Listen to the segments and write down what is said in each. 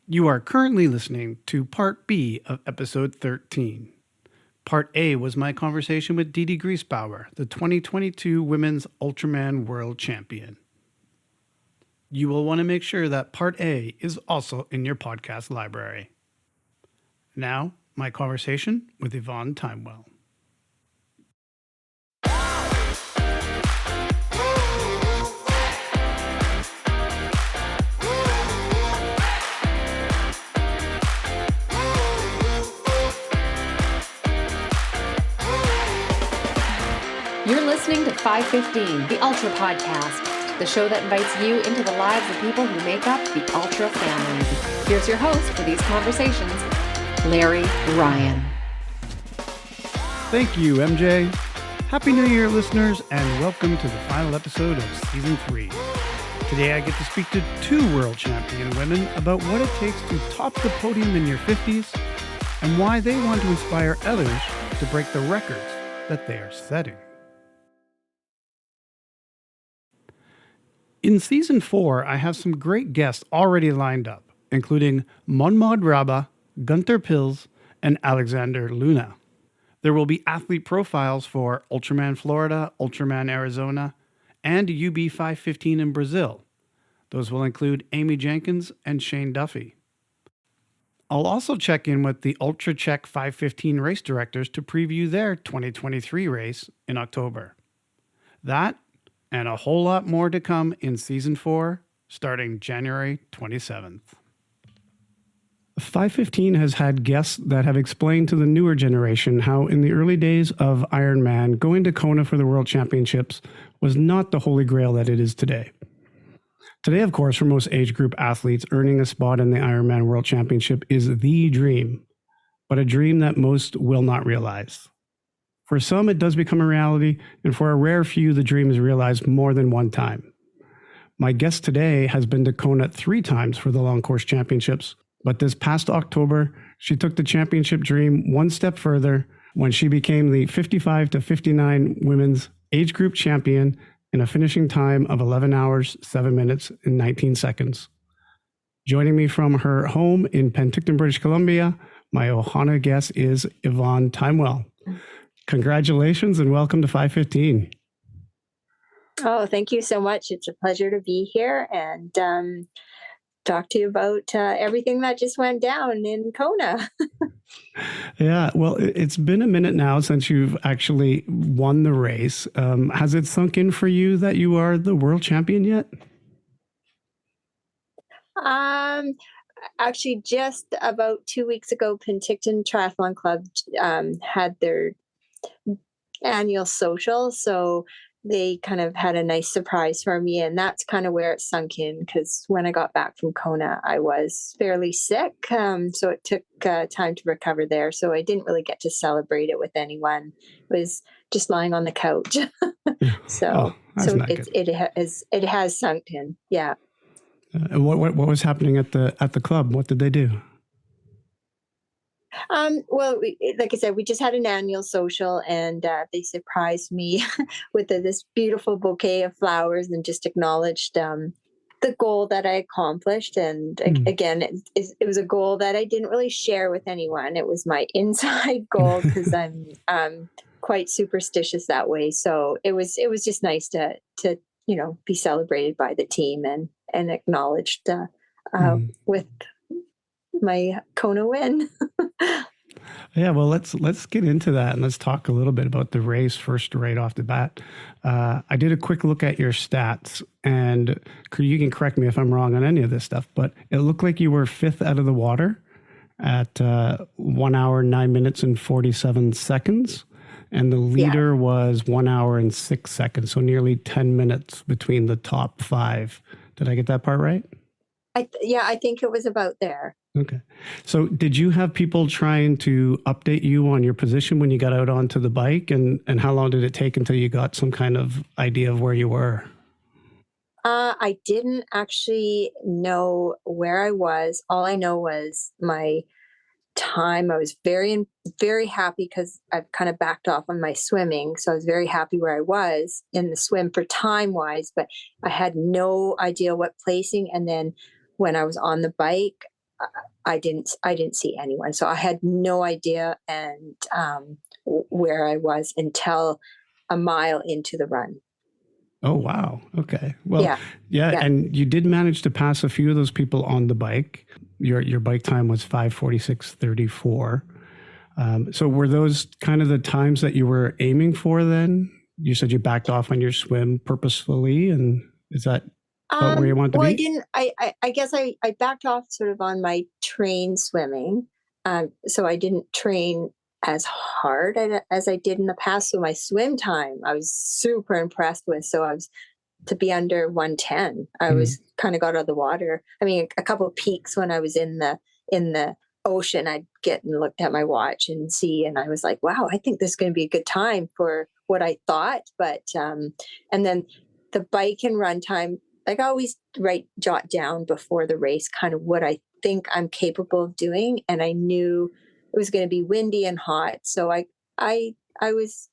You are currently listening to Part B of Episode 13. Part A was my conversation with Dede Griesbauer, the 2022 Women's Ultraman World Champion. You will want to make sure that Part A is also in your podcast library. Now, my conversation with Yvonne Timewell. You're listening to 515, the Ultra Podcast, the show that invites you into the lives of people who make up the Ultra family. Here's your host for these conversations, Larry Ryan. Thank you, MJ. Happy New Year, listeners, and welcome to the final episode of Season 3. Today I get to speak to two world champion women about what it takes to top the podium in your 50s and why they want to inspire others to break the records that they are setting. In Season 4, I have some great guests already lined up, including Monmod Raba, Gunther Pils, and Alexander Luna. There will be athlete profiles for Ultraman Florida, Ultraman Arizona, and UB 515 in Brazil. Those will include Amy Jenkins and Shane Duffy. I'll also check in with the Ultra Czech 515 race directors to preview their 2023 race in October. That and a whole lot more to come in Season 4, starting January 27th. 515 has had guests that have explained to the newer generation how in the early days of Ironman, going to Kona for the World Championships was not the holy grail that it is today. Today, of course, for most age group athletes, earning a spot in the Ironman World Championship is the dream, but a dream that most will not realize. For some, it does become a reality, and for a rare few, the dream is realized more than one time. My guest today has been to Kona 3 times for the Long Course Championships, but this past October, she took the championship dream one step further when she became the 55 to 59 women's age group champion in a finishing time of 11 hours, 7 minutes, and 19 seconds. Joining me from her home in Penticton, British Columbia, my Ohana guest is Yvonne Timewell. Congratulations and welcome to 515. Oh, thank you so much. It's a pleasure to be here and talk to you about everything that just went down in Kona. Yeah, well, it's been a minute now since you've actually won the race. Has it sunk in for you that you are the world champion yet? Actually, just about 2 weeks ago, Penticton Triathlon Club had their annual social, so they kind of had a nice surprise for me, and that's kind of where it sunk in, because when I got back from Kona, I was fairly sick, so it took time to recover there, so I didn't really get to celebrate it with anyone. It was just lying on the couch. So it has sunk in. Yeah. What was happening at the club? What did they do? Well, like I said, we just had an annual social, and they surprised me with this beautiful bouquet of flowers and just acknowledged the goal that I accomplished. And again, it was a goal that I didn't really share with anyone. It was my inside goal because I'm quite superstitious that way. So it was just nice to be celebrated by the team and acknowledged with my Kona win. Yeah, well, let's get into that and let's talk a little bit about the race first, right off the bat. I did a quick look at your stats, and you can correct me if I'm wrong on any of this stuff, but it looked like you were 5th out of the water at 1 hour, 9 minutes, and 47 seconds. And the leader was 1 hour and 6 seconds, so nearly 10 minutes between the top 5. Did I get that part right? I think it was about there. Okay. So did you have people trying to update you on your position when you got out onto the bike? And how long did it take until you got some kind of idea of where you were? I didn't actually know where I was. All I know was my time. I was very, very happy because I've kind of backed off on my swimming. So I was very happy where I was in the swim for time wise, but I had no idea what placing. And then when I was on the bike, I didn't see anyone. So I had no idea and where I was until a mile into the run. Oh, wow. Okay. Well, Yeah. yeah. And you did manage to pass a few of those people on the bike. Your bike time was 5:46:34. So were those kind of the times that you were aiming for then? You said you backed off on your swim purposefully, and is that where you want to be? I didn't. I guess I backed off sort of on my train swimming, so I didn't train as hard as I did in the past. So my swim time, I was super impressed with. So I was to be under 1:10. I was kind of got out of the water. I mean, a couple of peaks when I was in the ocean, I'd get and looked at my watch and see, and I was like, wow, I think this is going to be a good time for what I thought. But and then the bike and run time, like I always jot down before the race kind of what I think I'm capable of doing, and I knew it was going to be windy and hot, so I was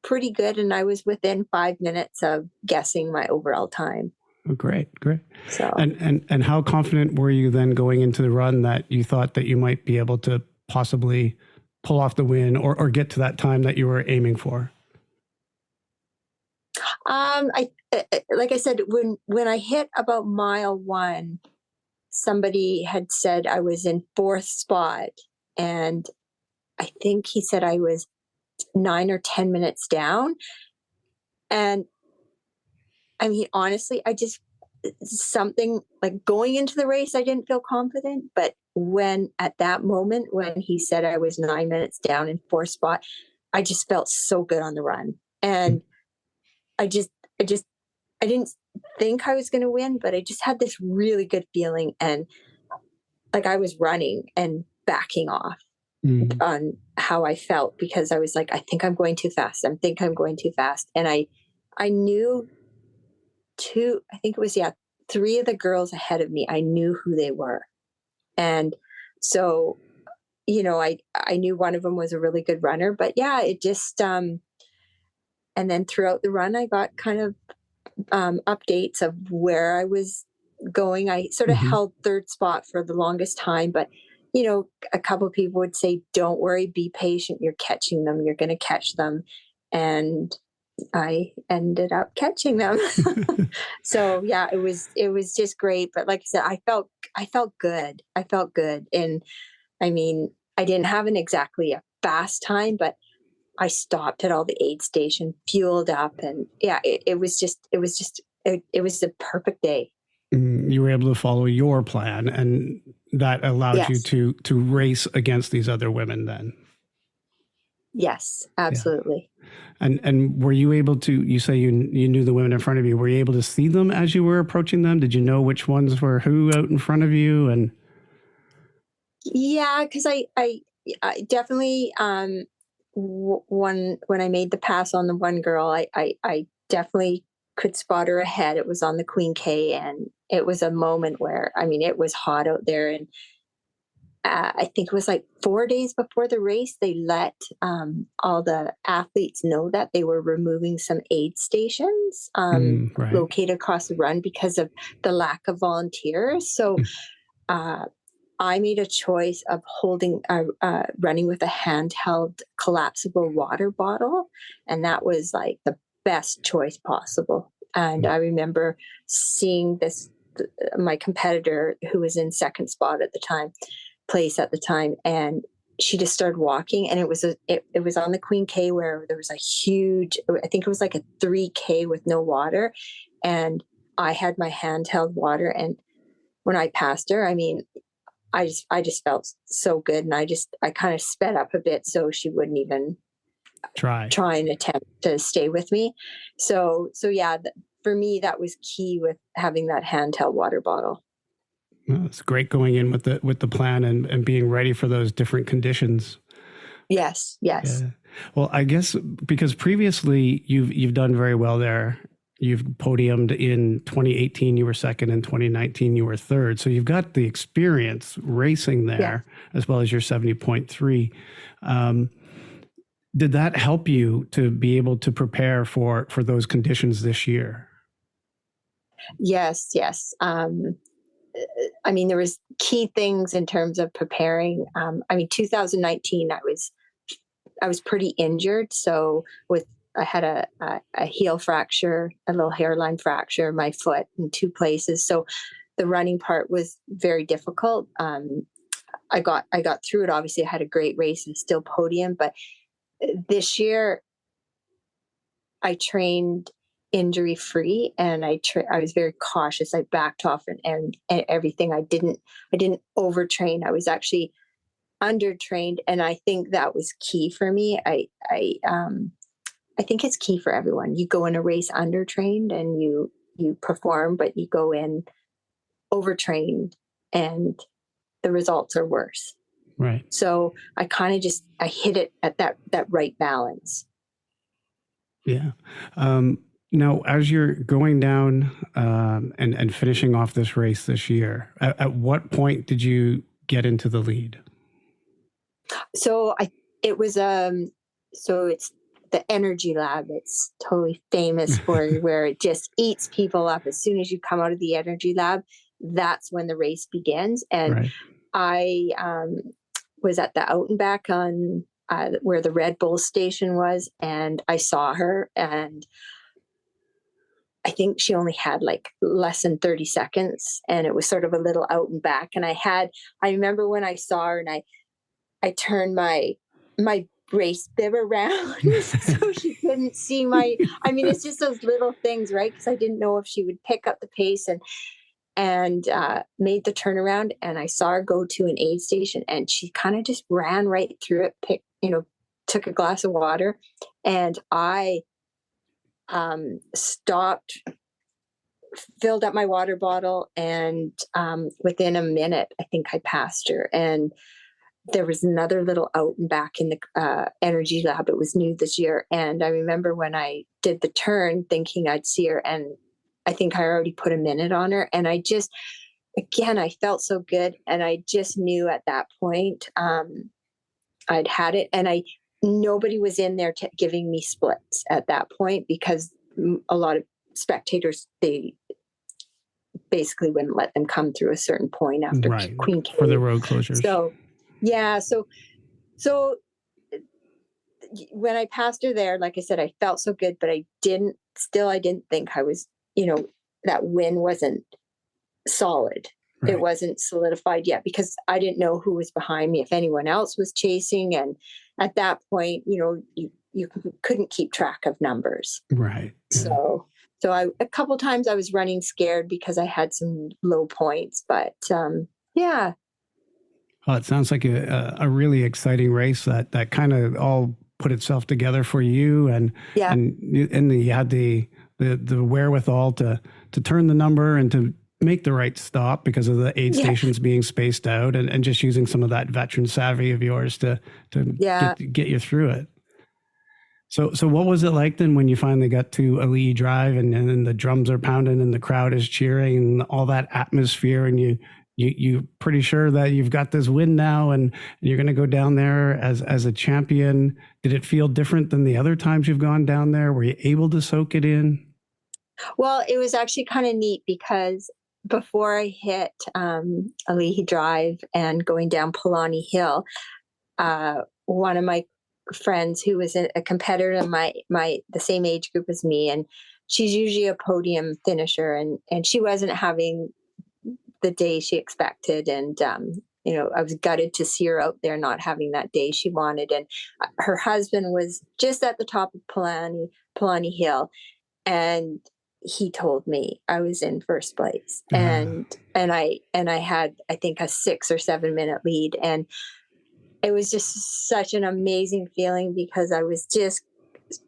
pretty good, and I was within 5 minutes of guessing my overall time. Oh, great. So and how confident were you then going into the run that you thought that you might be able to possibly pull off the win or get to that time that you were aiming for? Like I said, when I hit about mile 1, somebody had said I was in 4th spot, and I think he said I was 9 or 10 minutes down. And I mean, honestly, something like going into the race, I didn't feel confident. But at that moment, when he said I was 9 minutes down in 4th spot, I just felt so good on the run. And I didn't think I was going to win, but I just had this really good feeling. And like I was running and backing off on how I felt, because I was like, I think I'm going too fast. And I knew I think it was, 3 of the girls ahead of me, I knew who they were. And so, I knew one of them was a really good runner, but yeah, it just, and then throughout the run, I got kind of updates of where I was going. I sort of held 3rd spot for the longest time, but a couple of people would say, don't worry, be patient. You're catching them. You're going to catch them. And I ended up catching them. So yeah, it was just great. But like I said, I felt good. And I mean, I didn't have exactly a fast time, but I stopped at all the aid station, fueled up, and yeah, it was the perfect day. You were able to follow your plan, and that allowed you to race against these other women then. Yes, absolutely. Yeah. And were you able to, you say you knew the women in front of you, were you able to see them as you were approaching them? Did you know which ones were who out in front of you? And yeah, because I definitely, when I made the pass on the one girl, I definitely could spot her ahead. It was on the Queen K, and it was a moment where, I mean, it was hot out there, and I think it was like 4 days before the race, they let all the athletes know that they were removing some aid stations located across the run because of the lack of volunteers. So I made a choice of running with a handheld collapsible water bottle. And that was like the best choice possible. And I remember seeing my competitor, who was in 2nd spot at the time, and she just started walking, and it was on the Queen K, where there was a huge, I think it was like a 3K with no water. And I had my handheld water. And when I passed her, I mean, I just felt so good. And I kind of sped up a bit so she wouldn't even try and attempt to stay with me. So yeah, for me, that was key with having that handheld water bottle. Well, it's great going in with the plan and being ready for those different conditions. Yes. Yeah. Well, I guess because previously you've done very well there. You've podiumed in 2018, you were 2nd, in 2019, you were 3rd. So you've got the experience racing there, as well as your 70.3. Did that help you to be able to prepare for those conditions this year? Yes. I mean, there was key things in terms of preparing. 2019, I was pretty injured. So I had a heel fracture, a little hairline fracture in my foot in 2 places. So the running part was very difficult. I got through it. Obviously, I had a great race and still podium. But this year, I trained injury free, and I was very cautious. I backed off and everything. I didn't overtrain. I was actually undertrained, and I think that was key for me. I think it's key for everyone. You go in a race undertrained and you perform, but you go in overtrained and the results are worse. Right. So I kind of I hit it at that right balance. Yeah. Now, as you're going down and finishing off this race this year, at what point did you get into the lead? So it's the Energy Lab. It's totally famous for where it just eats people up. As soon as you come out of the Energy Lab, that's when the race begins. And right. I was at the out and back on where the Red Bull station was, and I saw her, and I think she only had like less than 30 seconds, and it was sort of a little out and back. And I remember when I saw her, and I turned my race bib around so she couldn't see it's just those little things, right? Because I didn't know if she would pick up the pace, and made the turnaround, and I saw her go to an aid station, and she kind of just ran right through it, took a glass of water, and I stopped, filled up my water bottle, and within a minute, I think I passed her. And there was another little out and back in the Energy Lab. It was new this year. And I remember when I did the turn thinking I'd see her, and I think I already put a minute on her. And I felt so good. And I just knew at that point I'd had it. And nobody was in there giving me splits at that point, because a lot of spectators, they basically wouldn't let them come through a certain point after right. Queen K. For the road closures. So, yeah. So when I passed her there, like I said, I felt so good, but I didn't think I was, that win wasn't solid. Right. It wasn't solidified yet, because I didn't know who was behind me, if anyone else was chasing. And at that point, you couldn't keep track of numbers. Right. Yeah. So a couple times I was running scared because I had some low points, but yeah. Well, it sounds like a really exciting race that kind of all put itself together for you, and yeah. and you had the wherewithal to turn the number and to make the right stop because of the aid stations being spaced out, and just using some of that veteran savvy of yours to get you through it. So what was it like then when you finally got to Ali Drive, and then the drums are pounding and the crowd is cheering and all that atmosphere, and you're pretty sure that you've got this win now, and you're going to go down there as a champion? Did it feel different than the other times you've gone down there? Were you able to soak it in? Well, it was actually kind of neat, because before I hit Ali Drive and going down Palani Hill, one of my friends who was a competitor in the same age group as me, and she's usually a podium finisher, and she wasn't having the day she expected, and I was gutted to see her out there not having that day she wanted. And her husband was just at the top of Palani Hill, and he told me I was in first place, and I had, I think, a 6 or 7 minute lead, and it was just such an amazing feeling, because I was just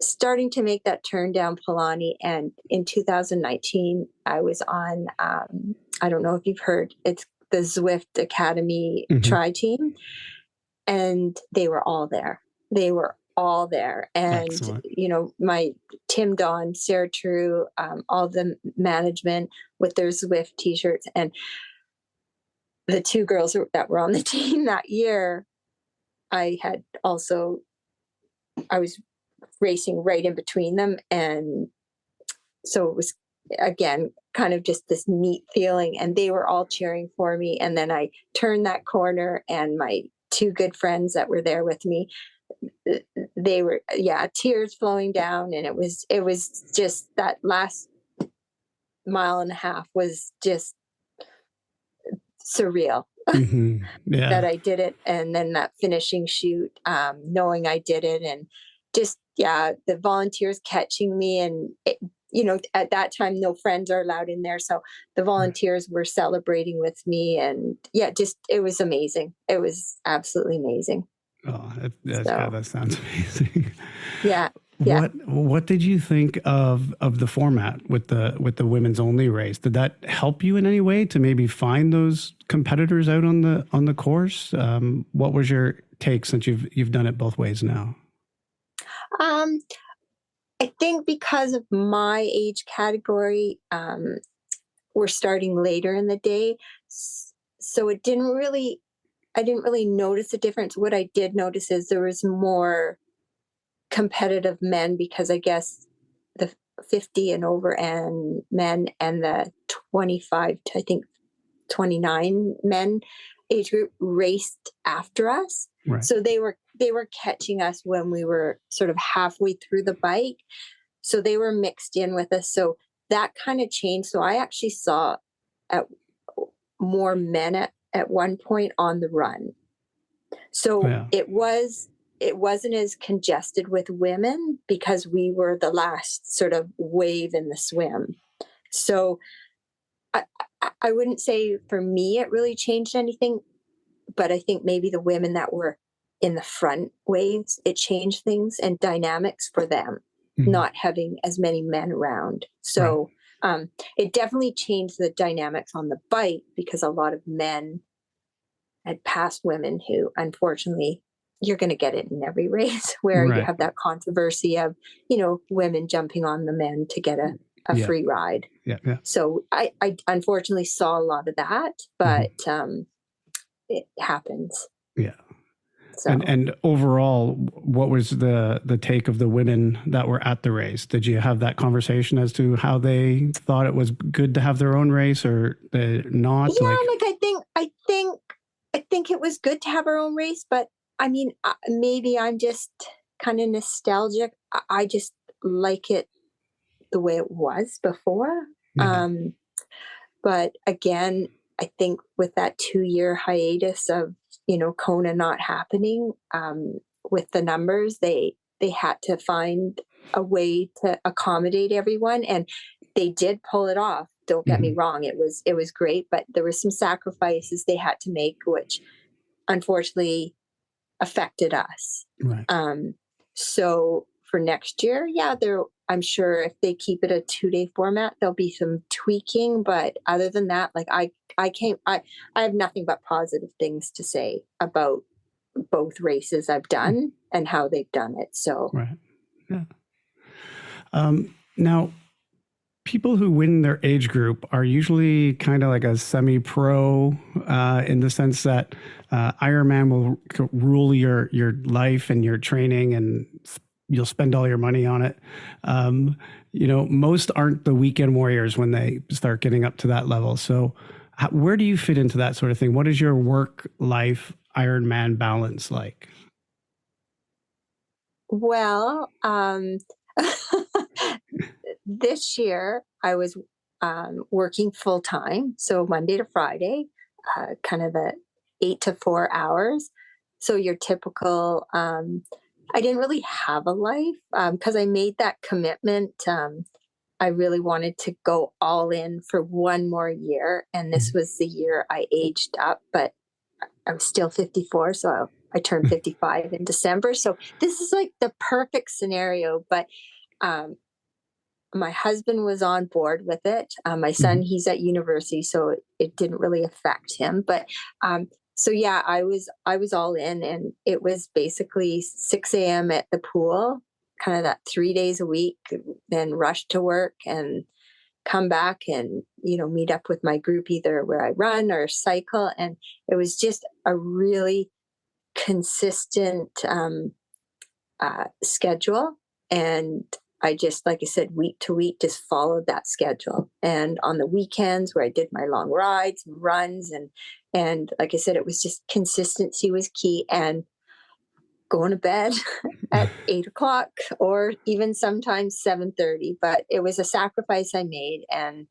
starting to make that turn down Palani. And in 2019, I was on, I don't know if you've heard, it's the Zwift Academy tri team, and they were all there. And, excellent. My Tim Don, Sarah True, all the management with their Zwift t-shirts, and the 2 girls that were on the team that year, I was racing right in between them. And so it was again, kind of just this neat feeling, and they were all cheering for me. And then I turned that corner, and my two good friends that were there with me, they were, tears flowing down. And it was just that last mile and a half was just surreal. Mm-hmm. Yeah. That I did it. And then that finishing shoot, knowing I did it, and just, the volunteers catching me. And, at that time, no friends are allowed in there. So the volunteers were celebrating with me. And it was amazing. It was absolutely amazing. Oh, that sounds amazing. Yeah. What did you think of the format with the women's only race? Did that help you in any way to maybe find those competitors out on the course? What was your take since you've done it both ways now? I think because of my age category, we're starting later in the day, so I didn't really notice a difference. What I did notice is there was more competitive men, because I guess the 50 and over and men, and the 25 to, I think, 29 men age group raced after us. Right. So they were catching us when we were sort of halfway through the bike. So they were mixed in with us. So that kind of changed. So I actually saw more men at one point on the run. So it wasn't as congested with women, because we were the last sort of wave in the swim. So I wouldn't say for me it really changed anything, but I think maybe the women that were in the front waves, it changed things and dynamics for them, not having as many men around. So it definitely changed the dynamics on the bike, because a lot of men had passed women who, unfortunately, you're going to get it in every race, where you have that controversy of, women jumping on the men to get a free ride. Yeah. So I unfortunately saw a lot of that, but it happens. Yeah. So. And overall, what was the take of the women that were at the race? Did you have that conversation as to how they thought it was good to have their own race or not? Yeah, I think it was good to have our own race, but I mean, maybe I'm just kind of nostalgic. I just like it the way it was before. Yeah. But again, I think with that 2-year hiatus of, Kona not happening, with the numbers, they had to find a way to accommodate everyone, and they did pull it off. Don't get me wrong. It was great, but there were some sacrifices they had to make, which unfortunately affected us. Right. So for next year, I'm sure if they keep it a 2-day format, there'll be some tweaking. But other than that, I have nothing but positive things to say about both races I've done and how they've done it. So, right. Yeah. Now, people who win their age group are usually kind of like a semi-pro in the sense that Ironman will rule your life and your training, and you'll spend all your money on it. Most aren't the weekend warriors when they start getting up to that level. So where do you fit into that sort of thing? What is your work-life Ironman balance like? Well, this year I was working full time, so Monday to Friday, kind of the 8 to 4 hours. So your typical, I didn't really have a life because I made that commitment. I really wanted to go all in for one more year. And this was the year I aged up, but I was still 54. So I turned 55 in December. So this is like the perfect scenario. But my husband was on board with it. My son, he's at university, so it didn't really affect him. But so yeah, I was all in, and it was basically 6 a.m. at the pool, kind of that 3 days a week, then rush to work and come back and, meet up with my group either where I run or cycle. And it was just a really consistent schedule. And I just, like I said, week to week, just followed that schedule. And on the weekends where I did my long rides, runs, and like I said, it was just consistency was key, and going to bed at 8 o'clock or even sometimes 7:30. But it was a sacrifice I made, and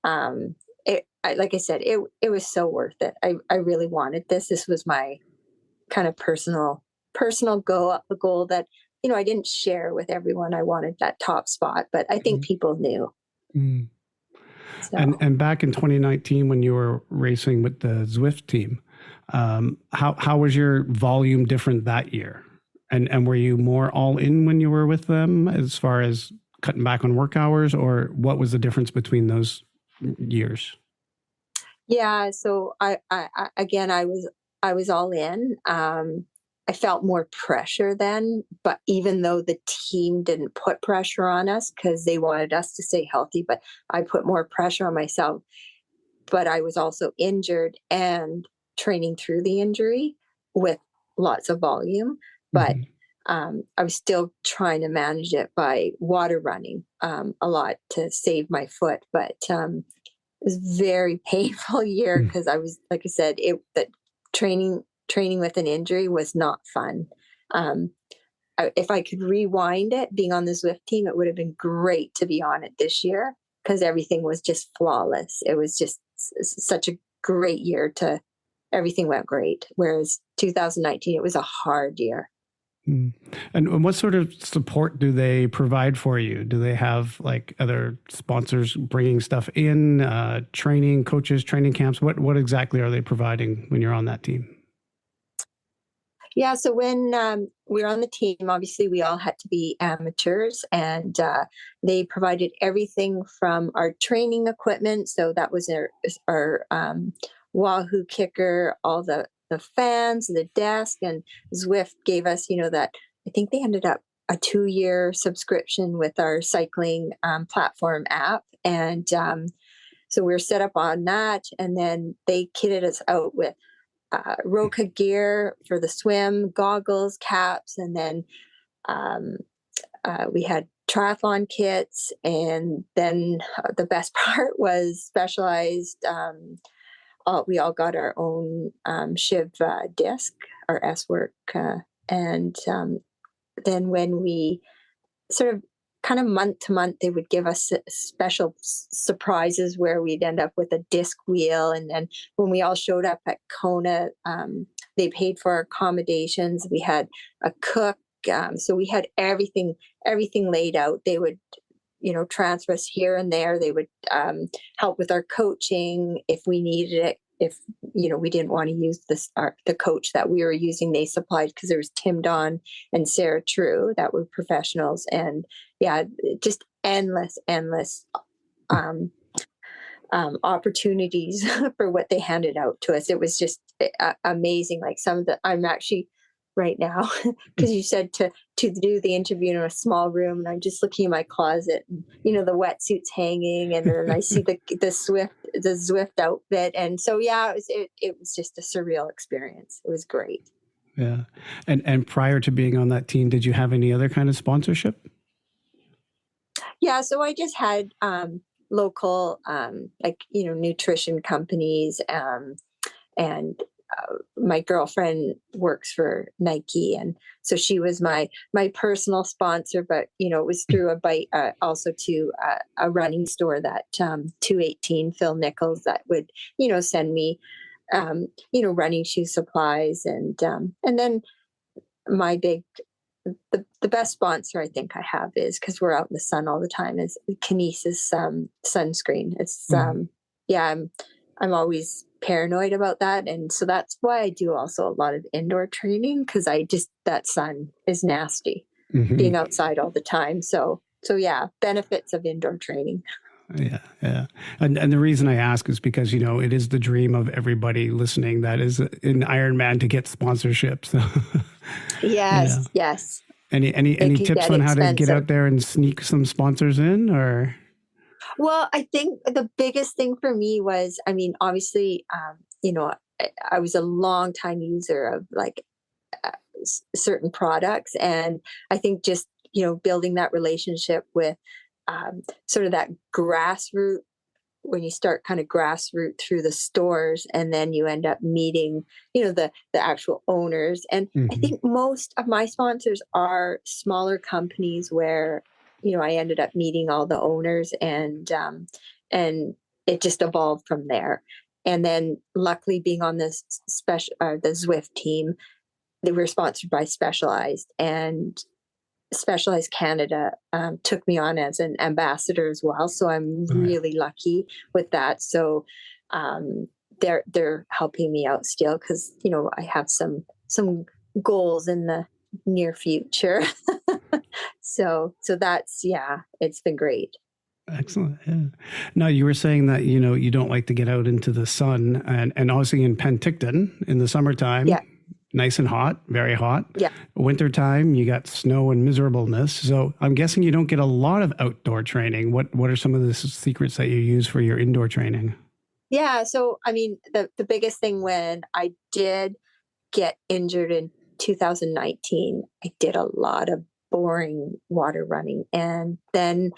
like I said, it was so worth it. I really wanted this. This was my kind of personal goal, a goal that, I didn't share with everyone. I wanted that top spot, but I think people knew. Mm. So. And back in 2019, when you were racing with the Zwift team, how was your volume different that year? And were you more all in when you were with them as far as cutting back on work hours, or what was the difference between those years? Yeah. So I was all in. I felt more pressure then, but even though the team didn't put pressure on us because they wanted us to stay healthy, but I put more pressure on myself. But I was also injured and training through the injury with lots of volume. But I was still trying to manage it by water running a lot to save my foot. But it was a very painful year because I was, like I said, that training with an injury was not fun. If I could rewind it, being on the Zwift team, it would have been great to be on it this year because everything was just flawless. It was just such a great year everything went great. Whereas 2019, it was a hard year. And what sort of support do they provide for you? Do they have like other sponsors bringing stuff in, training coaches, training camps? What exactly are they providing when you're on that team? Yeah, so when we were on the team, obviously we all had to be amateurs, and they provided everything from our training equipment. So that was our Wahoo kicker, all the fans, the desk, and Zwift gave us, that I think they ended up a 2-year subscription with our cycling platform app. And so we were set up on that, and then they kitted us out with Roka gear for the swim, goggles, caps, and then we had triathlon kits. And then the best part was specialized. We all got our own Shiv disc, our S-Work, and then when we sort of kind of month to month, they would give us special surprises where we'd end up with a disc wheel. And then when we all showed up at Kona, they paid for our accommodations. We had a cook. So we had everything laid out. They would, transfer us here and there. They would help with our coaching if we needed it. If, we didn't want to use the coach that we were using, they supplied, because there was Tim Don and Sarah True that were professionals. And yeah, just endless opportunities for what they handed out to us. It was just amazing. Like I'm actually right now, because you said to do the interview in a small room, and I'm just looking in my closet, and, the wetsuits hanging, and then I see the Zwift outfit. And so, yeah, it was just a surreal experience. It was great. Yeah. And prior to being on that team, did you have any other kind of sponsorship? Yeah. So I just had local, nutrition companies, and my girlfriend works for Nike, and so she was my personal sponsor. But it was through a bite, also to a running store, that 218 Phil Nichols, that would send me running shoe supplies, and then my the best sponsor I think I have is, because we're out in the sun all the time, is Kinesis sunscreen. It's I'm always paranoid about that, and so that's why I do also a lot of indoor training, because that sun is nasty, being outside all the time. So yeah, benefits of indoor training. Yeah. And the reason I ask is because, it is the dream of everybody listening that is in Ironman to get sponsorships. Yes, yes. Any tips on how to get out there and sneak some sponsors in, or? Well, I think the biggest thing for me was, obviously, I was a long time user of certain products. And I think just, building that relationship with sort of that grassroots, when you start kind of grassroots through the stores, and then you end up meeting, the actual owners. And I think most of my sponsors are smaller companies where, I ended up meeting all the owners, and it just evolved from there. And then luckily being on this the Zwift team, they were sponsored by Specialized, and Specialized Canada took me on as an ambassador as well. So I'm really lucky with that. So they're helping me out still, because, I have some goals in the near future. So that's, it's been great. Excellent. Yeah. Now, you were saying that, you don't like to get out into the sun, and obviously in Penticton in the summertime, nice and hot, very hot. Yeah. Wintertime, you got snow and miserableness. So I'm guessing you don't get a lot of outdoor training. What are some of the secrets that you use for your indoor training? Yeah. So, I mean, the biggest thing, when I did get injured in 2019, I did a lot of boring water running. And then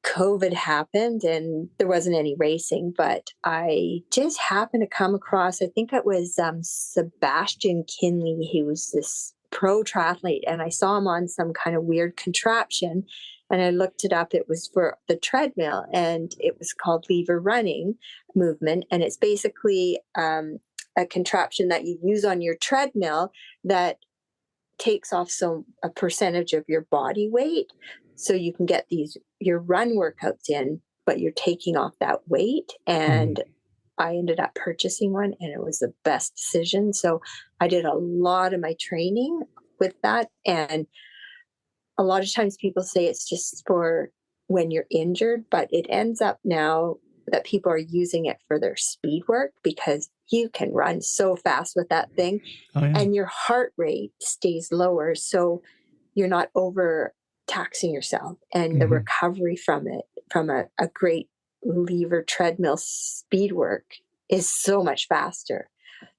COVID happened and there wasn't any racing, but I just happened to come across, I think it was Sebastian Kinley. He was this pro triathlete, and I saw him on some kind of weird contraption, and I looked it up. It was for the treadmill, and it was called lever running movement. And it's basically a contraption that you use on your treadmill that takes off a percentage of your body weight, so you can get your run workouts in, but you're taking off that weight. And I ended up purchasing one, and it was the best decision. So I did a lot of my training with that. And a lot of times people say it's just for when you're injured, but it ends up now that people are using it for their speed work, because you can run so fast with that thing. And your heart rate stays lower. So you're not overtaxing yourself, and the recovery from it, from a great lever treadmill speed work, is so much faster.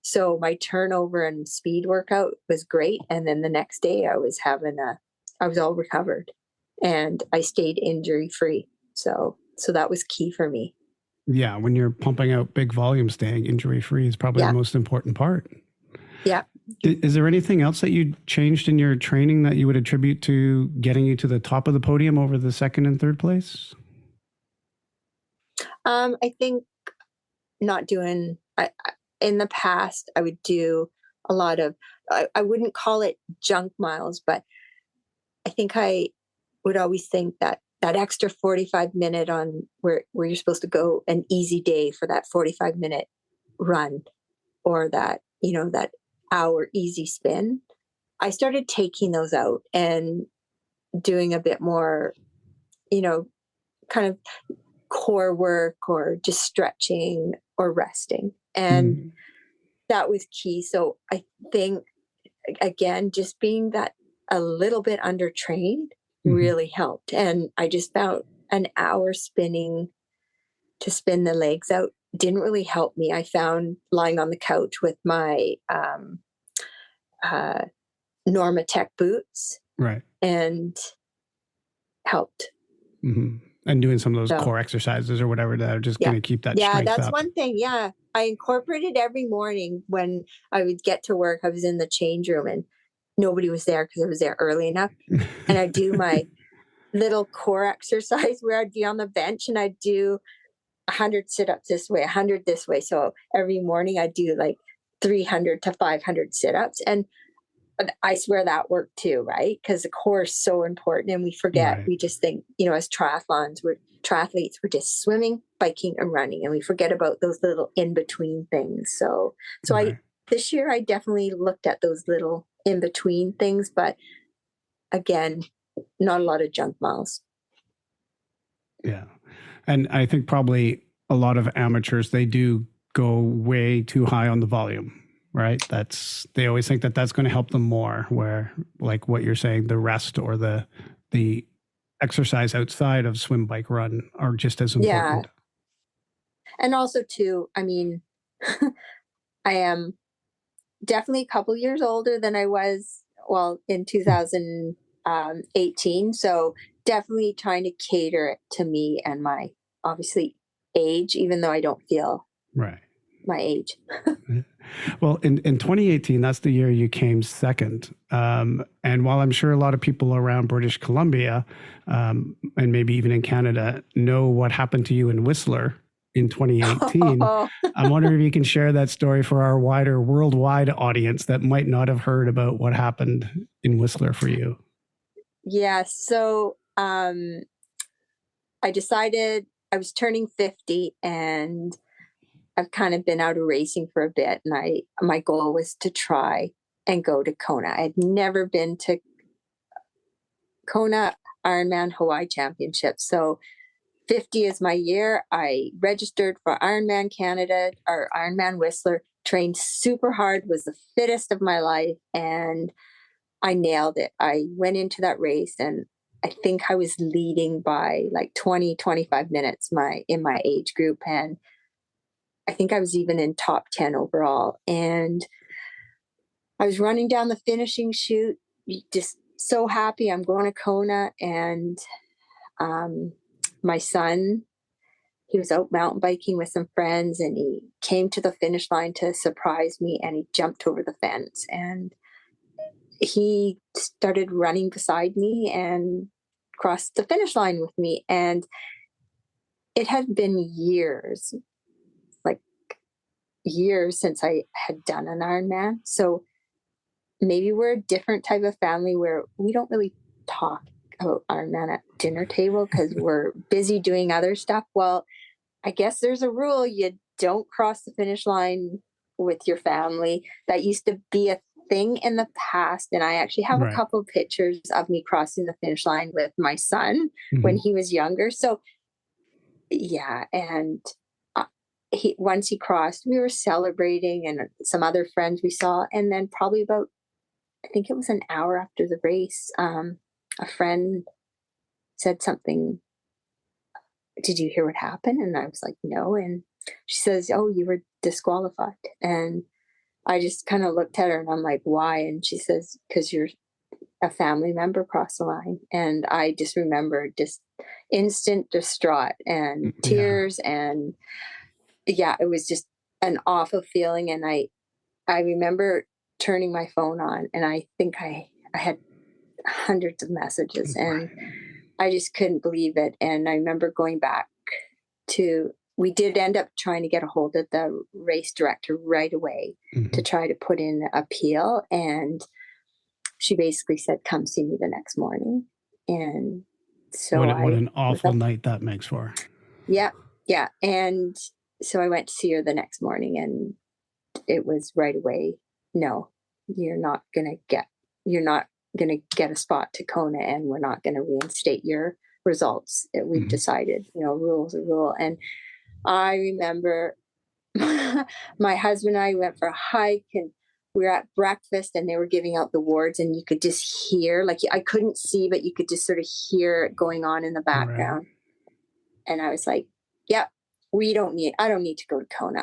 So my turnover and speed workout was great. And then the next day I was all recovered, and I stayed injury free. So that was key for me. Yeah. When you're pumping out big volumes, staying injury free is probably the most important part. Yeah. Is there anything else that you changed in your training that you would attribute to getting you to the top of the podium over the second and third place? I think not doing, in the past, I would do a lot of, I wouldn't call it junk miles, but I think I would always think that extra 45-minute on where you're supposed to go an easy day for that 45-minute run, or that, that hour easy spin, I started taking those out and doing a bit more, kind of core work, or just stretching or resting. And that was key. So I think, again, just being that a little bit undertrained really helped. And I just found an hour spinning to spin the legs out didn't really help me. I found lying on the couch with my Normatec boots, and helped. And doing some of those core exercises or whatever that are just going to keep that strength that's up. one thing. Yeah. I incorporated every morning when I would get to work. I was in the change room and nobody was there because I was there early enough. And I'd do my little core exercise where I'd be on the bench and I'd do 100 sit-ups this way, 100 this way. So every morning I'd do like 300 to 500 sit-ups. And I swear that worked too, right? Because the core is so important, and we forget. We just think, as triathletes, we're just swimming, biking, and running, and we forget about those little in-between things. So this year I definitely looked at those little in-between things, but again, not a lot of junk miles. Yeah. And I think probably a lot of amateurs, they do go way too high on the volume. Right. They always think that that's going to help them more, where, like what you're saying, the rest or the exercise outside of swim, bike, run are just as important. Yeah. And also too, I mean, I am definitely a couple years older than I was, in 2000, 18. So definitely trying to cater it to me and my obviously age, even though I don't feel Right. my age. Well, in 2018, that's the year you came second. And while I'm sure a lot of people around British Columbia, and maybe even in Canada, know what happened to you in Whistler in 2018, I'm wondering if you can share that story for our wider worldwide audience that might not have heard about what happened in Whistler for you. Yeah. So I decided I was turning 50 and I've kind of been out of racing for a bit. And my goal was to try and go to Kona. I had never been to Kona Ironman Hawaii Championship. So 50 is my year. I registered for Ironman Canada or Ironman Whistler, trained super hard, was the fittest of my life, and I nailed it. I went into that race and I think I was leading by like 20, 25 minutes in my age group. And I think I was even in top 10 overall. And I was running down the finishing chute, just so happy. I'm going to Kona. And my son, he was out mountain biking with some friends and he came to the finish line to surprise me and he jumped over the fence and he started running beside me and crossed the finish line with me. And it had been years, like years since I had done an Ironman. So maybe we're a different type of family where we don't really talk about Ironman at dinner table because we're busy doing other stuff. Well, I guess there's a rule. You don't cross the finish line with your family. That used to be a thing in the past. And I actually have a couple of pictures of me crossing the finish line with my son when he was younger. So yeah. And once he crossed, we were celebrating and some other friends we saw. And then probably about, I think it was an hour after the race, a friend said something. Did you hear what happened? And I was like, no. And she says, oh, you were disqualified. And I just kind of looked at her and I'm like, why? And she says, because you're a family member crossed the line. And I just remember just instant distraught and tears. And yeah, it was just an awful feeling. And I remember turning my phone on and I think I had hundreds of messages and I just couldn't believe it. And I remember going back we did end up trying to get a hold of the race director right away to try to put in an appeal. And she basically said, come see me the next morning. And so what an awful night that makes for. Yeah. Yeah. And so I went to see her the next morning and it was right away. No, you're not going to get a spot to Kona and we're not going to reinstate your results. We've decided, rule's a rule. And I remember my husband and I went for a hike and we were at breakfast and they were giving out the awards and you could just hear, like I couldn't see, but you could just sort of hear it going on in the background. Right. And I was like, yeah, I don't need to go to Kona.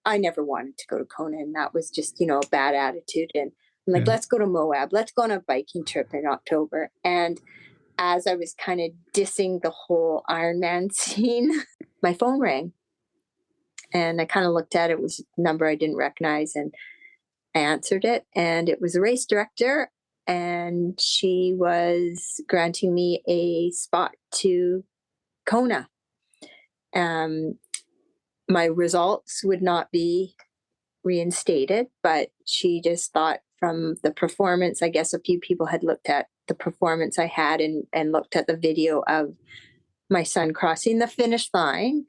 I never wanted to go to Kona. And that was just, a bad attitude. And I'm like, let's go to Moab. Let's go on a biking trip in October. And as I was kind of dissing the whole Ironman scene, my phone rang. And I kind of looked at it. It was a number I didn't recognize. And I answered it. And it was a race director. And she was granting me a spot to Kona. My results would not be reinstated, but she just thought from the performance, I guess a few people had looked at the performance I had and looked at the video of my son crossing the finish line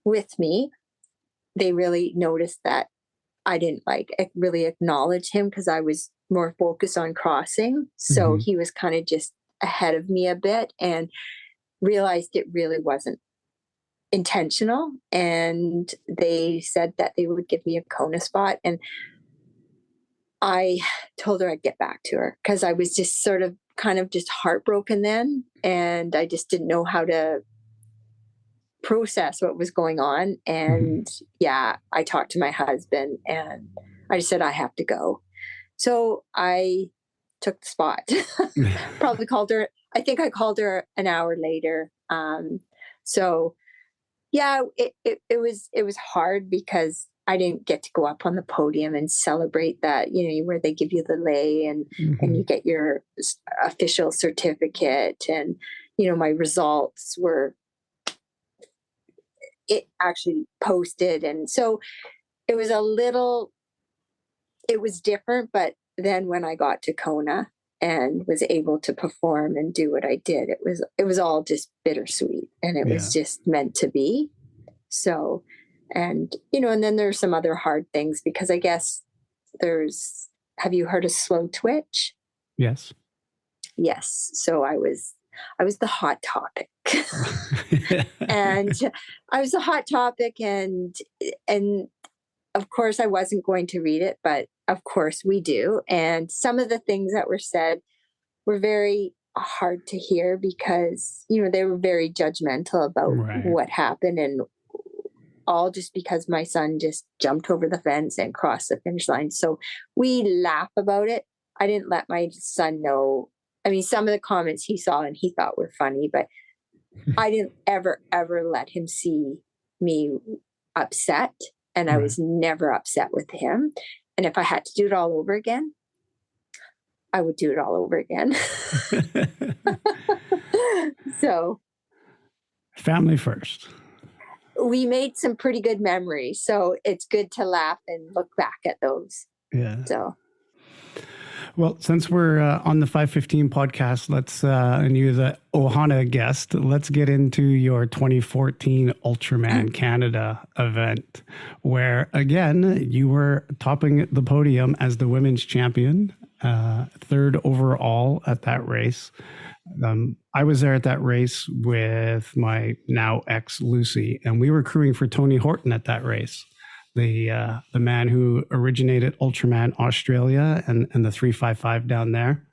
with me. They really noticed that I didn't really acknowledge him because I was more focused on crossing. So he was kind of just ahead of me a bit and realized it really wasn't intentional. And they said that they would give me a Kona spot. And I told her I'd get back to her because I was just sort of kind of just heartbroken then. And I just didn't know how to process what was going on. And yeah, I talked to my husband and I just said, I have to go. So I took the spot. Probably called her. I think I called her an hour later. So yeah, it was hard because I didn't get to go up on the podium and celebrate that, where they give you the lei and you get your official certificate, and my results were it actually posted, and so it was different. But then when I got to Kona and was able to perform and do what I did, it was all just bittersweet, and it was just meant to be. So, and and then there's some other hard things, because I guess have you heard of slow twitch? Yes. So I was the hot topic. And I was the hot topic, and of course I wasn't going to read it, but of course we do. And some of the things that were said were very hard to hear, because, they were very judgmental about what happened, and all just because my son just jumped over the fence and crossed the finish line. So we laugh about it. I didn't let my son know. I mean, some of the comments he saw and he thought were funny, but I didn't ever let him see me upset. And I was never upset with him. And if I had to do it all over again, I would do it all over again. So, family first. We made some pretty good memories, so it's good to laugh and look back at those. Yeah. So, well, since we're on the 515 podcast, and you're the Ohana guest, let's get into your 2014 Ultraman Canada event, where, again, you were topping the podium as the women's champion, third overall at that race. I was there at that race with my now ex Lucy, and we were crewing for Tony Horton at that race, the man who originated Ultraman Australia and the 355 down there.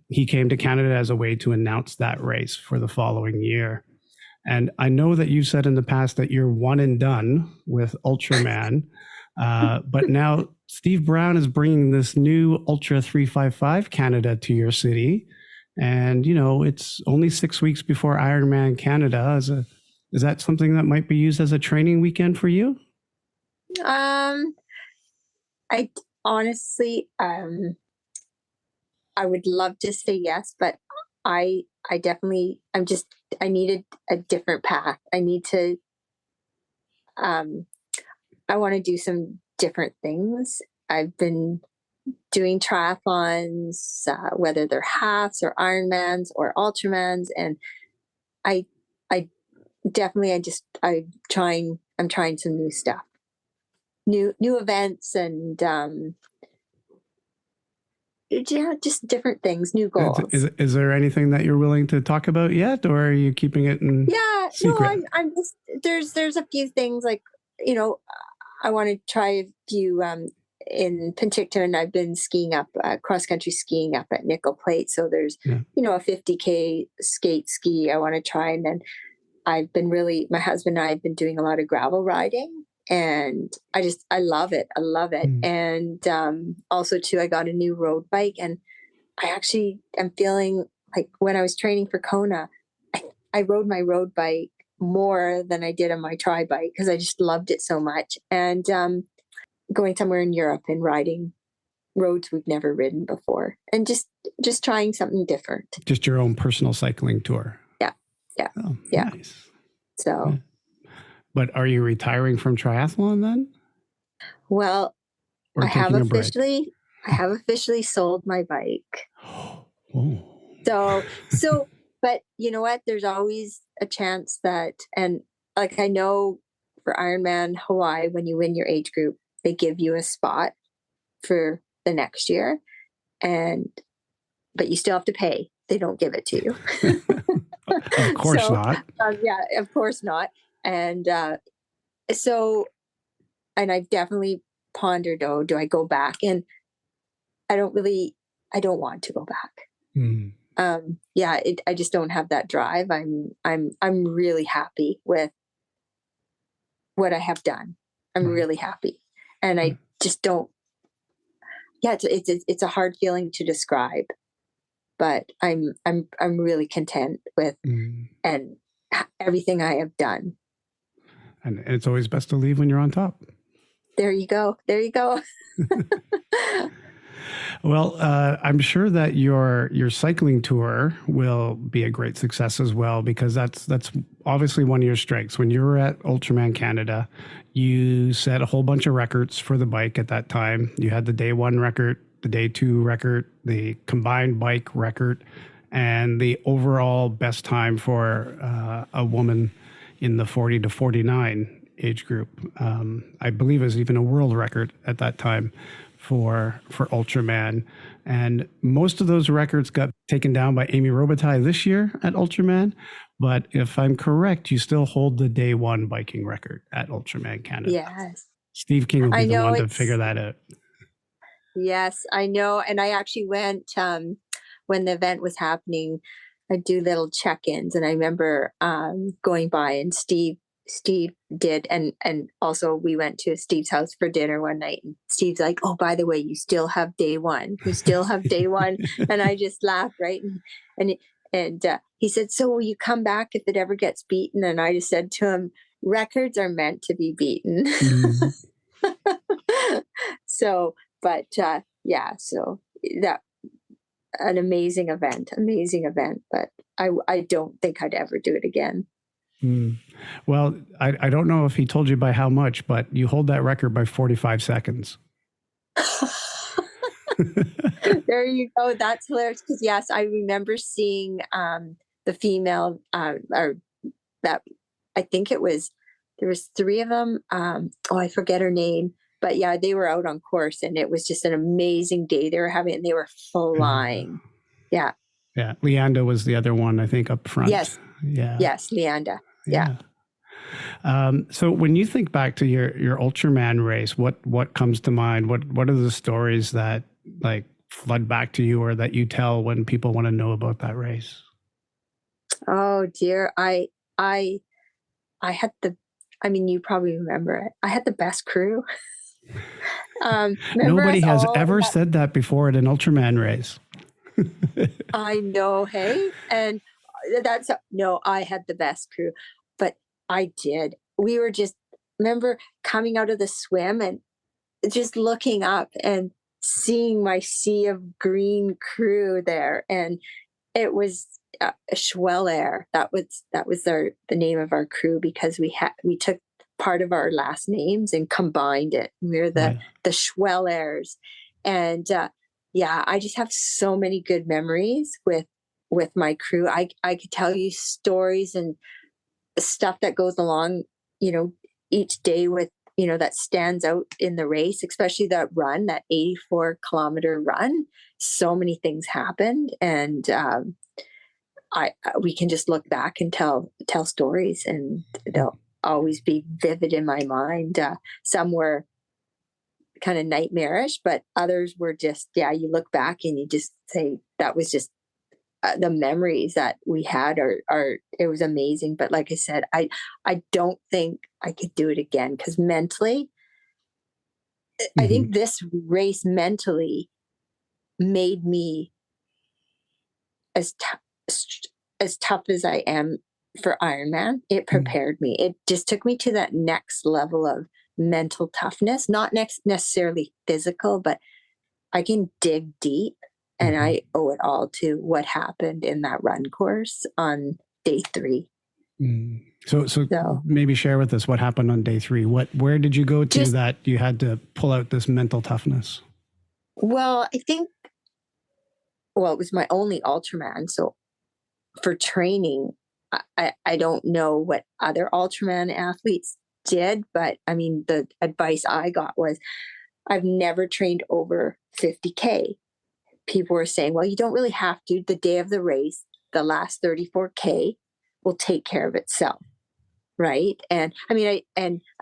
He came to Canada as a way to announce that race for the following year. And I know that you said in the past that you're one and done with Ultraman, but now Steve Brown is bringing this new Ultra 355 Canada to your city. And, it's only 6 weeks before Ironman Canada. Is that something that might be used as a training weekend for you? I honestly, I would love to say yes, but I needed a different path. I want to do some different things. I've been doing triathlons, whether they're halves or Ironmans or Ultramans. And I'm trying some new stuff, new events, and just different things, new goals. Is there anything that you're willing to talk about yet, or are you keeping it in secret? No, I'm just, there's a few things, like, I want to try a few, in Penticton. I've been skiing up, cross-country skiing up at Nickel Plate. So there's, a 50K skate ski I want to try. And then my husband and I have been doing a lot of gravel riding, and I love it. I love it. And also too, I got a new road bike, and I actually am feeling like when I was training for Kona, I rode my road bike more than I did on my tri bike, because I just loved it so much. And going somewhere in Europe and riding roads we've never ridden before, and just trying something different. Just your own personal cycling tour. Yeah. Oh, yeah. Nice. So, but are you retiring from triathlon then? Well, Or I have officially sold my bike. Oh. So, but you know what? There's always a chance that, and like, I know for Ironman Hawaii, when you win your age group, they give you a spot for the next year, but you still have to pay. They don't give it to you. Of course not. Yeah, of course not. And and I've definitely pondered, do I go back? And I don't want to go back. I just don't have that drive. I'm really happy with what I have done. I'm really happy. And I just don't, yeah, it's a hard feeling to describe, but I'm really content with and everything I have done. And it's always best to leave when you're on top. There you go. There you go. Well, I'm sure that your cycling tour will be a great success as well, because that's obviously one of your strengths. When you were at Ultraman Canada, you set a whole bunch of records for the bike at that time. You had the day 1 record, the day 2 record, the combined bike record, and the overall best time for a woman in the 40 to 49 age group. I believe it was even a world record at that time for Ultraman. And most of those records got taken down by Amy Robitaille this year at Ultraman. But if I'm correct, you still hold the day 1 biking record at Ultraman Canada. Yes. Steve King will be the one to figure that out. Yes, I know. And I actually went when the event was happening. I do little check-ins, and I remember going by, and Steve did, and also we went to Steve's house for dinner one night, and Steve's like, "Oh, by the way, you still have day 1. You still have day 1." And I just laughed, right? And he said, "So will you come back if it ever gets beaten?" And I just said to him, "Records are meant to be beaten." So, but yeah, so that an amazing event, but I don't think I'd ever do it again. Well, I don't know if he told you by how much, but you hold that record by 45 seconds. There you go. That's hilarious. Because yes, I remember seeing the female, or that, I think there was 3 of them. I forget her name, but yeah, they were out on course, and it was just an amazing day they were having, and they were flying. Yeah. Yeah. Leanda was the other one, I think, up front. Yes. Yeah. Yes, Leanda. Yeah. So when you think back to your Ultraman race, what comes to mind? What are the stories that like flood back to you, or that you tell when people want to know about that race? Oh dear. I had you probably remember it. I had the best crew. Nobody has ever said that before at an Ultraman race. I know, hey? And I had the best crew, but I did. We were just, remember coming out of the swim and just looking up and seeing my sea of green crew there. And it was Schweller. That was the name of our crew, because we took part of our last names and combined it. We were the Schwellers. And I just have so many good memories with my crew. I could tell you stories and stuff that goes along, each day with, that stands out in the race, especially that run, that 84-kilometer run. So many things happened, and we can just look back and tell stories, and they'll always be vivid in my mind. Some were kind of nightmarish, but others were just, you look back and you just say that was just the memories that we had are it was amazing. But like I said, I don't think I could do it again, because mentally, I think this race mentally made me as tough as I am for Ironman. It prepared me. It just took me to that next level of mental toughness, not necessarily physical, but I can dig deep, and I owe it all to what happened in that run course on day 3. So maybe share with us what happened on day 3. Where did you go to that you had to pull out this mental toughness? Well, I think, it was my only Ultraman. So for training, I don't know what other Ultraman athletes did, but the advice I got was, I've never trained over 50K. People were saying, well, you don't really have to. The day of the race, the last 34K will take care of itself. Right. And I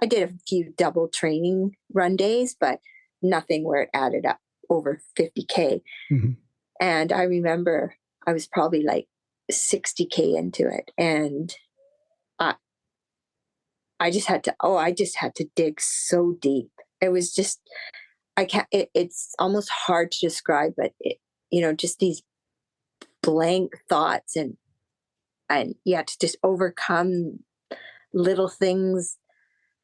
did a few double training run days, but nothing where it added up over 50K. And I remember I was probably like 60K into it. And I just had to dig so deep. It was just, I can't, it's almost hard to describe, but just these blank thoughts and to just overcome little things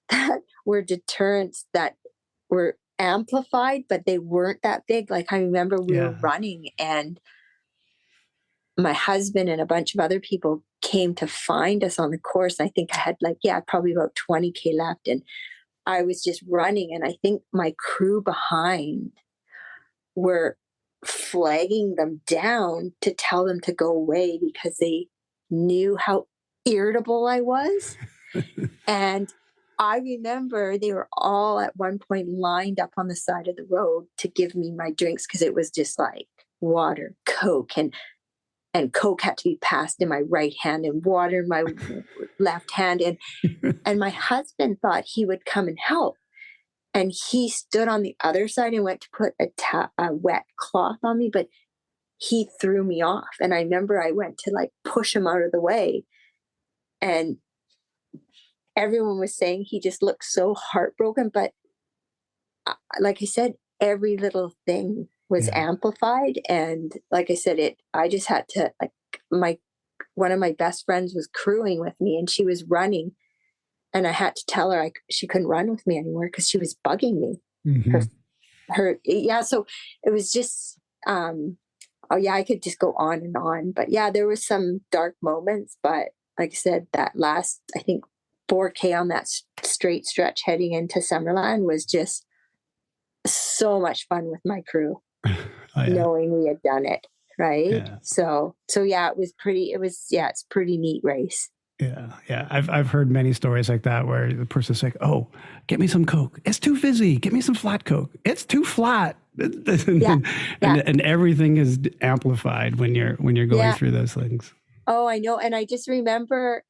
that were deterrents that were amplified, but they weren't that big. Like I remember we were running and my husband and a bunch of other people came to find us on the course. I think I had probably about 20K left. And I was just running. And I think my crew behind were flagging them down to tell them to go away because they knew how irritable I was. And I remember they were all at one point lined up on the side of the road to give me my drinks because it was just like water, Coke, and Coke had to be passed in my right hand and water in my left hand. And my husband thought he would come and help. And he stood on the other side and went to put a wet cloth on me, but he threw me off. And I remember I went to push him out of the way. And everyone was saying he just looked so heartbroken. But like I said, every little thing was amplified. And like I said, I just had to, one of my best friends was crewing with me and she was running. And I had to tell her she couldn't run with me anymore because she was bugging me. Mm-hmm. So it was just, I could just go on and on. But there was some dark moments. But like I said, that last, I think, 4K on that straight stretch heading into Summerland was just so much fun with my crew, knowing we had done it. Right. Yeah. So it was it's a pretty neat race. Yeah. I've heard many stories like that where the person's like, "Oh, get me some Coke. It's too fizzy. Get me some flat Coke. It's too flat." And everything is amplified when you're going through those things. Oh, I know. And I just remember,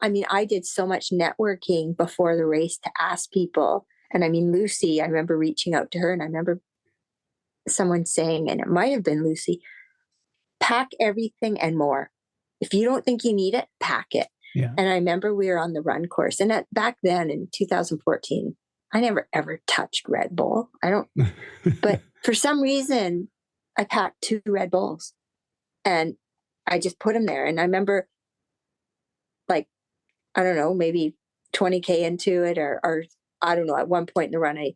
I did so much networking before the race to ask people. And Lucy, I remember reaching out to her and I remember someone saying, and it might have been Lucy, pack everything and more. If you don't think you need it, pack it. Yeah. And I remember we were on the run course. And back then in 2014, I never ever touched Red Bull. But for some reason, I packed 2 Red Bulls and I just put them there. And I remember I don't know, maybe 20K into it or I don't know, at one point in the run, I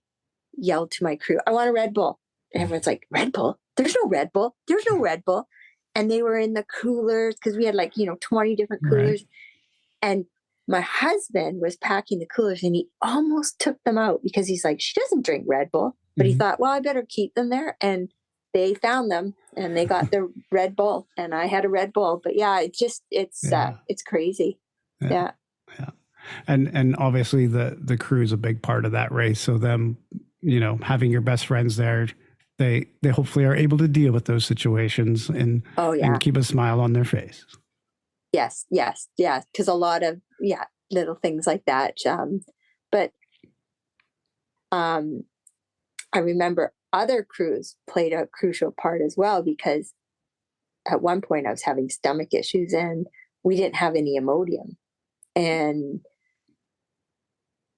yelled to my crew, "I want a Red Bull." And everyone's like, "Red Bull? There's no Red Bull. There's no Red Bull." And they were in the coolers because we had 20 different coolers. Right. And my husband was packing the coolers and he almost took them out because he's like, "She doesn't drink Red Bull." But he thought, well, I better keep them there. And they found them and they got the Red Bull and I had a Red Bull. But it's crazy. Yeah. And obviously the crew is a big part of that race. So them, having your best friends there, they hopefully are able to deal with those situations and keep a smile on their face. Yes. Because a lot of little things like that. But I remember other crews played a crucial part as well, because at one point I was having stomach issues and we didn't have any Imodium. And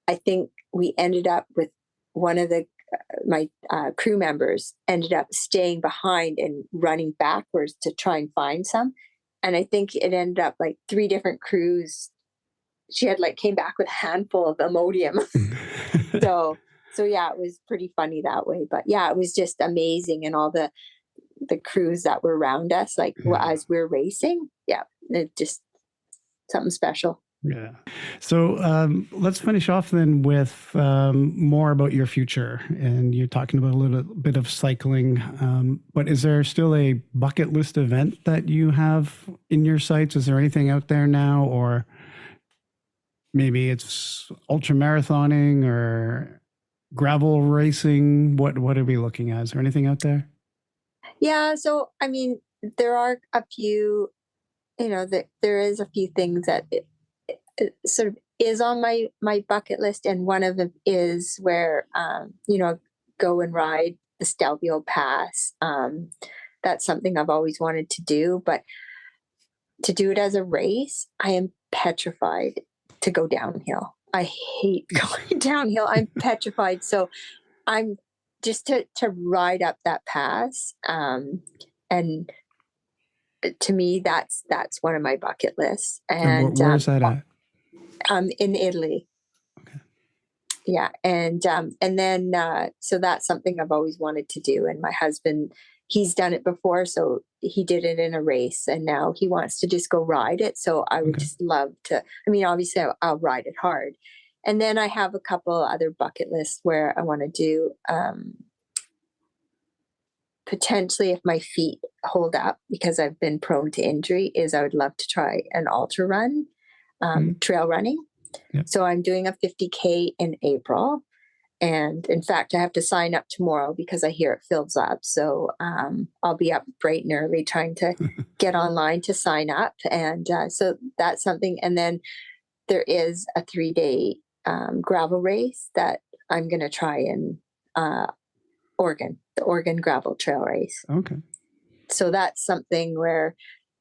I think we ended up with one of my crew members ended up staying behind and running backwards to try and find some. And I think it ended up 3 different crews. She had came back with a handful of Imodium. So it was pretty funny that way. But it was just amazing. And all the crews that were around us, as we're racing. Yeah, it just something special. Yeah. So let's finish off then with more about your future. And you're talking about a little bit of cycling. But is there still a bucket list event that you have in your sights? Is there anything out there now? Or maybe it's ultra marathoning or gravel racing? What are we looking at? Is there anything out there? Yeah. So, there are a few, there is a few things that it sort of is on my bucket list. And one of them is where, go and ride the Stelvio Pass. That's something I've always wanted to do, but to do it as a race, I am petrified to go downhill. I hate going downhill. I'm petrified. So I'm just to ride up that pass. And to me, that's one of my bucket lists. And where is that at? In Italy. Okay. Yeah. And then, so that's something I've always wanted to do. And my husband, he's done it before. So he did it in a race and now he wants to just go ride it. So I would just love to, I mean, obviously I'll ride it hard. And then I have a couple other bucket lists where I want to do, potentially if my feet hold up, because I've been prone to injury, is I would love to try an ultra run, trail running. Yep. So I'm doing a 50K in April. And in fact, I have to sign up tomorrow because I hear it fills up. So I'll be up bright and early trying to get online to sign up. And so that's something. And then there is a 3-day gravel race that I'm going to try in Oregon, the Oregon Gravel Trail Race. Okay. So that's something where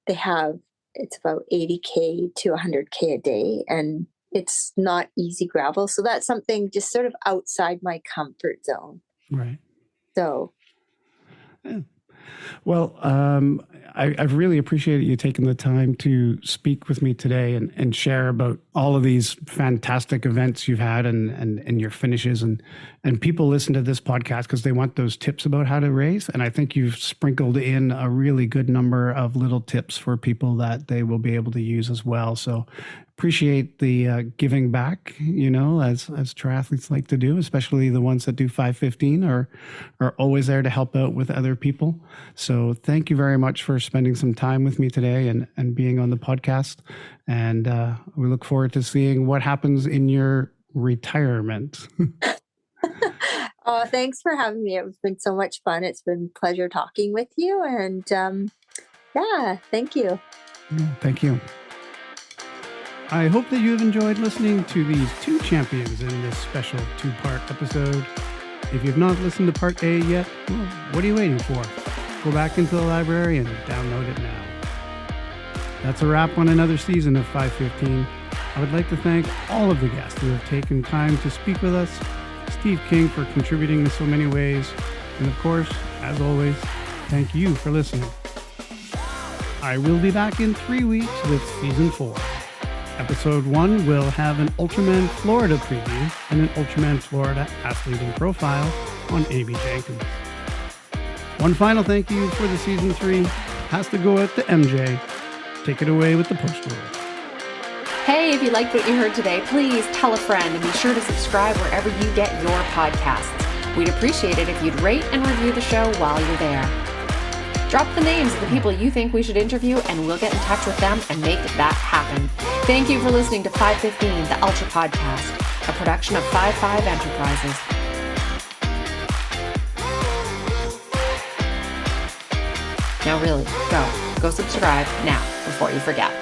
they have, it's about 80K to 100K a day. And it's not easy gravel. So that's something just sort of outside my comfort zone. Right. So. Yeah. Well, I've really appreciated you taking the time to speak with me today and share about all of these fantastic events you've had and your finishes. And people listen to this podcast because they want those tips about how to race. And I think you've sprinkled in a really good number of little tips for people that they will be able to use as well. So appreciate the giving back, as triathletes like to do, especially the ones that do 5:15 are always there to help out with other people. So thank you very much for spending some time with me today and being on the podcast. And we look forward to seeing what happens in your retirement. Oh, thanks for having me. It's been so much fun. It's been a pleasure talking with you. And yeah, thank you. Yeah, thank you. I hope that you've enjoyed listening to these two champions in this special 2-part episode. If you've not listened to part A yet, well, what are you waiting for? Go back into the library and download it now. That's a wrap on another season of 5:15. I would like to thank all of the guests who have taken time to speak with us, Steve King for contributing in so many ways, and of course, as always, thank you for listening. I will be back in 3 weeks with Season 4. Episode 1 will have an Ultraman Florida preview and an Ultraman Florida athlete in profile on A.B. Jenkins. One final thank you for the Season 3 has to go out to MJ. Take it away with the post roll. Hey, if you liked what you heard today, please tell a friend and be sure to subscribe wherever you get your podcasts. We'd appreciate it if you'd rate and review the show while you're there. Drop the names of the people you think we should interview and we'll get in touch with them and make that happen. Thank you for listening to 5:15, the Ultra Podcast, a production of 5-5 Enterprises. Now really, go subscribe now before you forget.